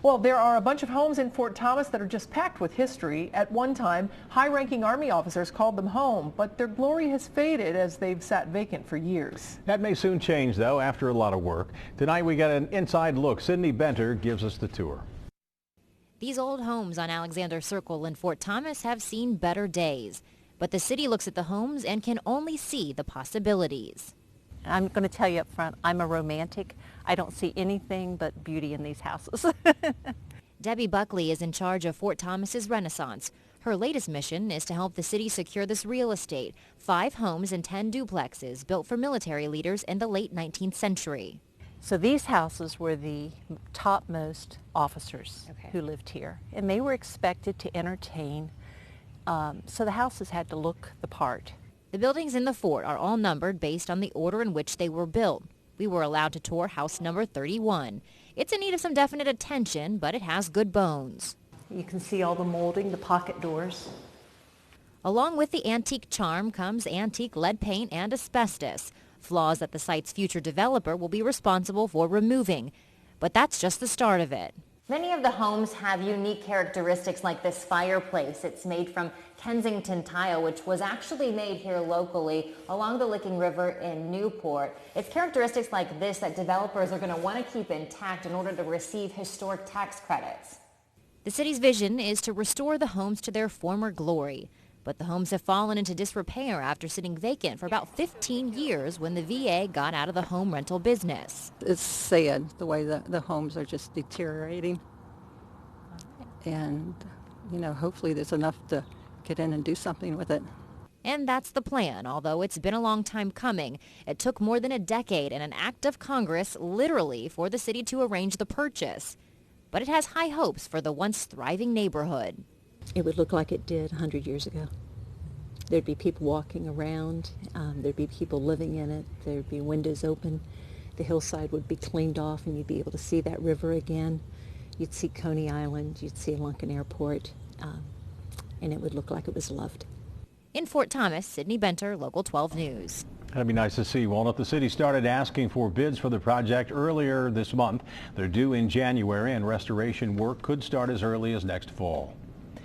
Well, there are a bunch of homes in Fort Thomas that are just packed with history. At one time, high-ranking Army officers called them home, but their glory has faded as they've sat vacant for years. That may soon change, though, after a lot of work. Tonight we got an inside look. Sydney Benter gives us the tour. These old homes on Alexander Circle in Fort Thomas have seen better days, but the city looks at the homes and can only see the possibilities. I'm going to tell you up front, I'm a romantic. I don't see anything but beauty in these houses. Debbie Buckley is in charge of Fort Thomas's Renaissance. Her latest mission is to help the city secure this real estate, 5 homes and 10 duplexes built for military leaders in the late 19th century. So these houses were the topmost officers who lived here, and they were expected to entertain, so the houses had to look the part. The buildings in the fort are all numbered based on the order in which they were built. We were allowed to tour house number 31. It's in need of some definite attention, but it has good bones. You can see all the molding, the pocket doors. Along with the antique charm comes antique lead paint and asbestos, flaws that the site's future developer will be responsible for removing. But that's just the start of it. Many of the homes have unique characteristics like this fireplace. It's made from Kensington tile, which was actually made here locally along the Licking River in Newport. It's characteristics like this that developers are going to want to keep intact in order to receive historic tax credits. The city's vision is to restore the homes to their former glory. But the homes have fallen into disrepair after sitting vacant for about 15 years when the VA got out of the home rental business. It's sad the way the homes are just deteriorating. And, you know, hopefully there's enough to get in and do something with it. And that's the plan, although it's been a long time coming. It took more than a decade and an act of Congress, literally, for the city to arrange the purchase. But it has high hopes for the once thriving neighborhood. It would look like it did 100 years ago. There'd be people walking around. There'd be people living in it. There'd be windows open. The hillside would be cleaned off and you'd be able to see that river again. You'd see Coney Island. You'd see Lunken Airport. And it would look like it was loved. In Fort Thomas, Sydney Benter, Local 12 News. That'd be nice to see, Walnut. The city started asking for bids for the project earlier this month. They're due in January, and restoration work could start as early as next fall.